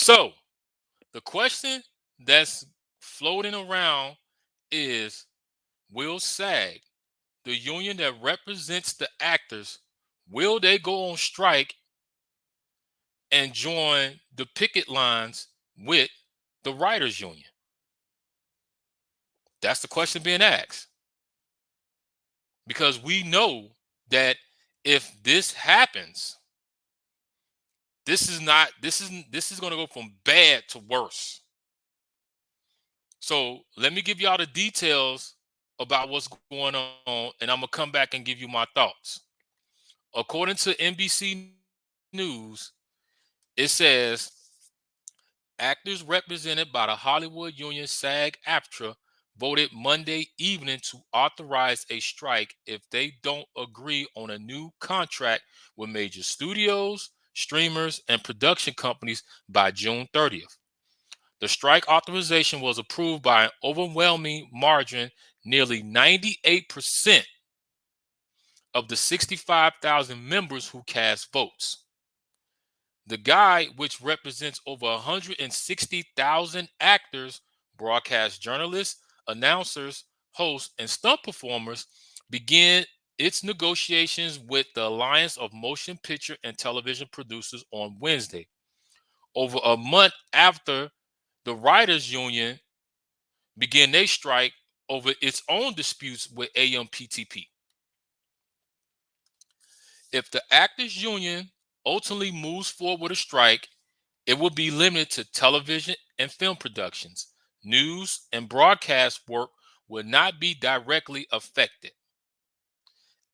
So the question that's floating around is, will SAG, the union that represents the actors, will they go on strike and join the picket lines with the writers union? That's the question being asked. Because we know that if this happens, this is going to go from bad to worse. So let me give y'all the details about what's going on, and I'm gonna come back and give you my thoughts. According to NBC News, it says actors represented by the Hollywood union SAG-AFTRA voted Monday evening to authorize a strike if they don't agree on a new contract with major studios, streamers, and production companies by June 30th. The strike authorization was approved by an overwhelming margin, nearly 98% of the 65,000 members who cast votes. The guide, which represents over 160,000 actors, broadcast journalists, announcers, hosts, and stunt performers, began its negotiations with the Alliance of Motion Picture and Television Producers on Wednesday, over a month after the Writers Union began their strike over its own disputes with AMPTP. If the Actors Union ultimately moves forward with a strike, it will be limited to television and film productions. News and broadcast work will not be directly affected.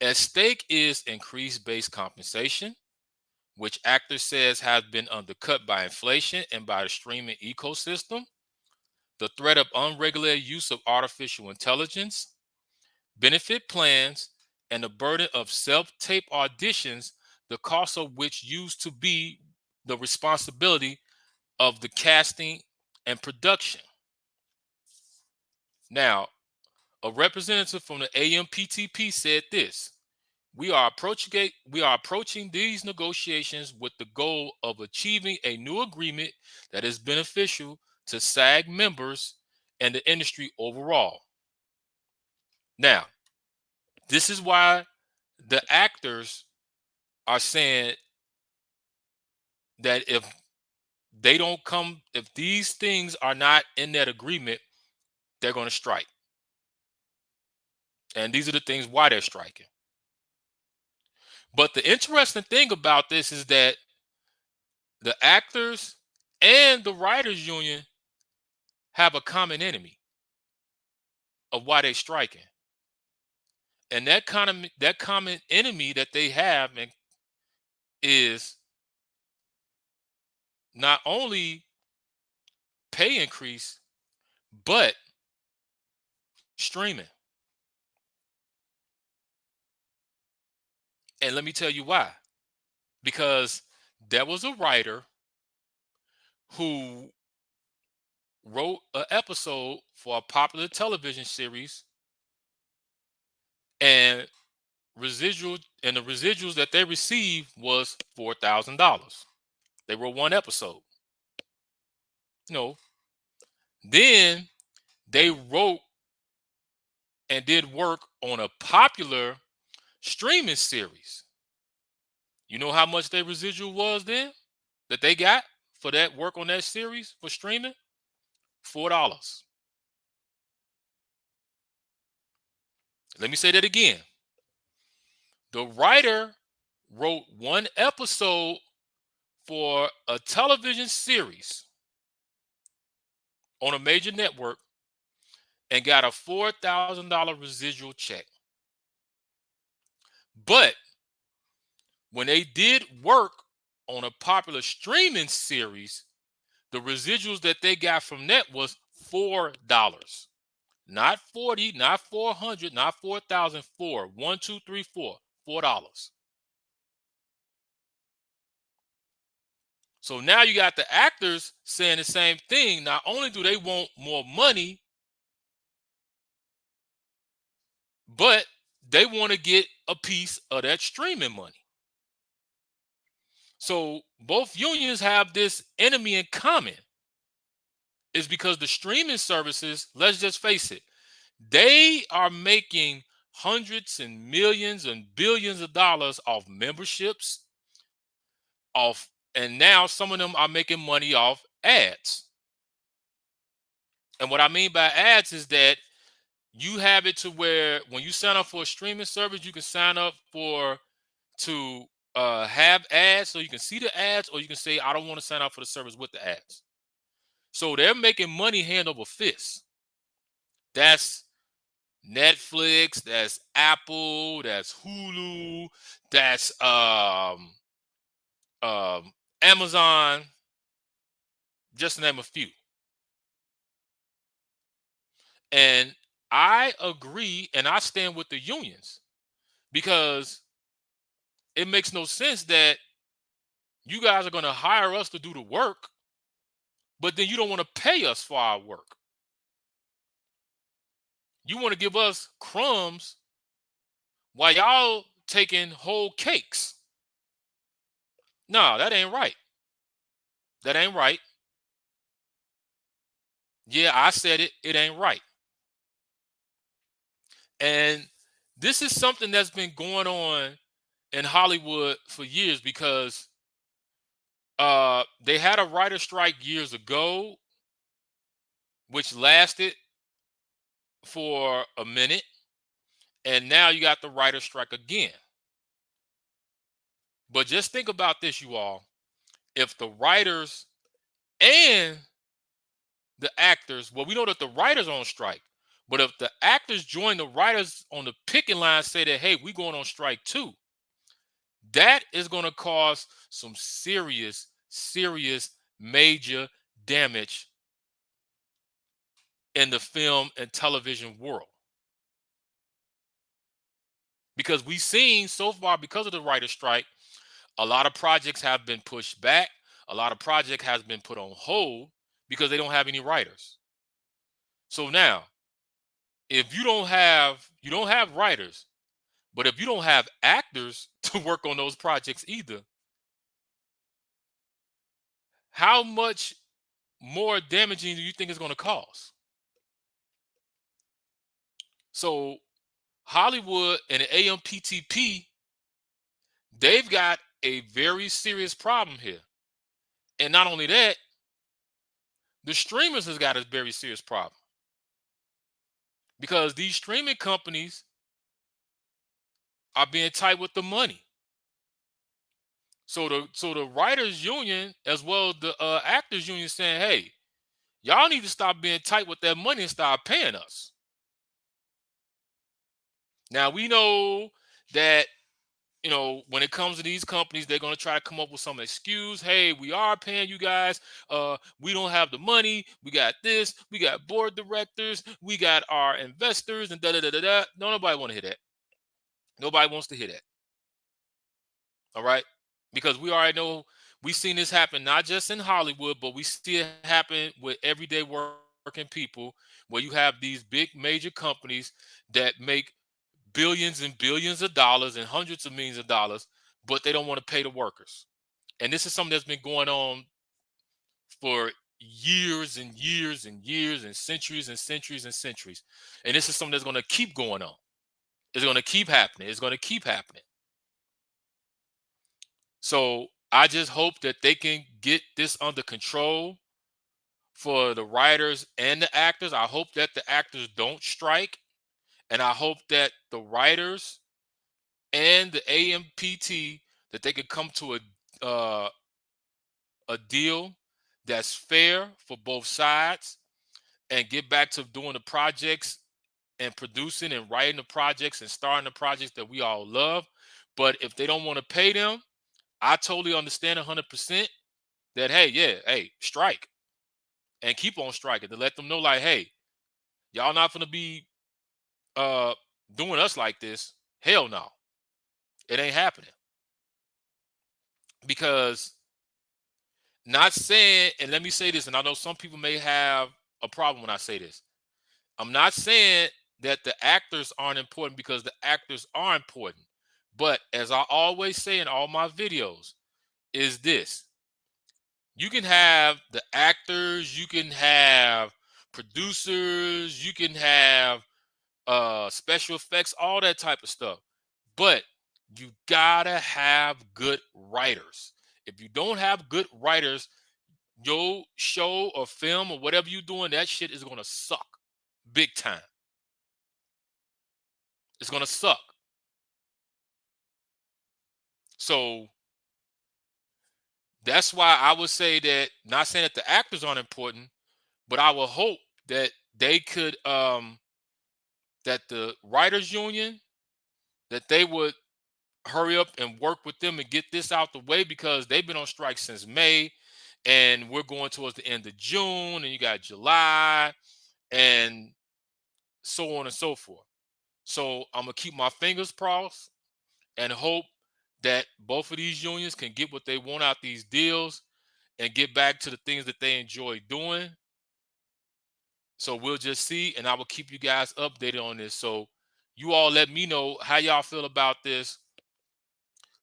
At stake is increased base compensation, which actors says has been undercut by inflation and by the streaming ecosystem, the threat of unregulated use of artificial intelligence, benefit plans, and the burden of self-tape auditions, the cost of which used to be the responsibility of the casting and production. Now, a representative from the AMPTP said this: we are approaching these negotiations with the goal of achieving a new agreement that is beneficial to SAG members and the industry overall. Now, this is why the actors are saying that if these things are not in that agreement, they're going to strike. And these are the things why they're striking. But the interesting thing about this is that the actors and the writers union have a common enemy of why they're striking. And that common enemy that they have is not only pay increase, but streaming. And let me tell you why. Because there was a writer who wrote an episode for a popular television series, and the residuals that they received was $4,000. They wrote one episode. No. Then they wrote and did work on a popular streaming series. You know how much their residual was then that they got for that work on that series for streaming? $4. Let me say that again. The writer wrote one episode for a television series on a major network and got a $4,000 residual check. But when they did work on a popular streaming series, the residuals that they got from that was $4. Not 40, not 400, not 4,004. 1, 2, 3, 4. $4. So now you got the actors saying the same thing. Not only do they want more money, but they want to get a piece of that streaming money. So both unions have this enemy in common. Is because the streaming services, let's just face it, they are making hundreds and millions and billions of dollars off memberships, off, and now some of them are making money off ads. And what I mean by ads is that you have it to where when you sign up for a streaming service, you can sign up for to have ads, so you can see the ads, or you can say I don't want to sign up for the service with the ads. So they're making money hand over fist. That's Netflix, that's Apple, that's Hulu, that's um Amazon, just to name a few. And I agree and I stand with the unions because it makes no sense that you guys are going to hire us to do the work, but then you don't want to pay us for our work. You want to give us crumbs while y'all taking whole cakes. No, that ain't right. That ain't right. Yeah, I said it. It ain't right. And this is something that's been going on in Hollywood for years because they had a writer strike years ago, which lasted for a minute, and now you got the writer strike again. But just think about this, you all. If the writers and the actors, well, we know that the writers are on strike, but if the actors join the writers on the picking line, say that, hey, we going on strike too, that is going to cause some serious, serious, major damage in the film and television world. Because we've seen so far, because of the writer's strike, a lot of projects have been pushed back. A lot of project has been put on hold because they don't have any writers. So now, if you don't have writers, but if you don't have actors to work on those projects either, how much more damaging do you think it's going to cause? So Hollywood and the AMPTP, they've got a very serious problem here. And not only that, the streamers has got a very serious problem because these streaming companies are being tight with the money. So the writers union as well as the actors union saying, hey, y'all need to stop being tight with that money and start paying us. Now we know that when it comes to these companies, they're going to try to come up with some excuse. Hey, we are paying you guys. We don't have the money. We got this. We got board directors. We got our investors and da da da da da. No, nobody want to hear that. Nobody wants to hear that. All right, because we already know we've seen this happen not just in Hollywood, but we see it happen with everyday working people, where you have these big major companies that make billions and billions of dollars and hundreds of millions of dollars, but they don't want to pay the workers. And this is something that's been going on for years and years and years and centuries and centuries and centuries. And this is something that's going to keep going on. It's going to keep happening. It's going to keep happening. So I just hope that they can get this under control for the writers and the actors. I hope that the actors don't strike. And I hope that the writers and the AMPT, that they could come to a deal that's fair for both sides and get back to doing the projects and producing and writing the projects and starting the projects that we all love. But if they don't want to pay them, I totally understand 100% that, hey, yeah, hey, strike and keep on striking to let them know, like, hey, y'all not going to be uh doing us like this. Hell no, it ain't happening. Because, not saying, and let me say this, and I know some people may have a problem when I say this. I'm not saying that the actors aren't important, because the actors are important. But as I always say in all my videos, is this: You can have the actors, you can have producers, you can have special effects, all that type of stuff. But you gotta have good writers. If you don't have good writers, your show or film or whatever you're doing, that shit is gonna suck big time. It's gonna suck. So that's why I would say that, not saying that the actors aren't important, but I would hope that they could that the writers union, that they would hurry up and work with them and get this out the way, because they've been on strike since May, and we're going towards the end of June, and you got July, and so on and so forth. So I'm gonna keep my fingers crossed and hope that both of these unions can get what they want out these deals and get back to the things that they enjoy doing. So we'll just see, and I will keep you guys updated on this. So you all let me know how y'all feel about this.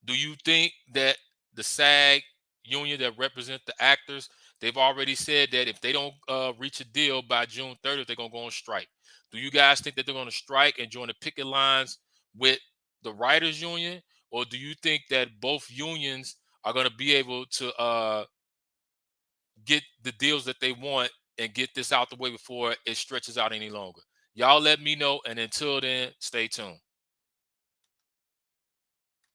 Do you think that the SAG union that represent the actors, they've already said that if they don't reach a deal by June 30th, they're gonna go on strike? Do you guys think that they're gonna strike and join the picket lines with the writers union, or do you think that both unions are gonna be able to get the deals that they want and get this out the way before it stretches out any longer? Y'all let me know, and until then, stay tuned.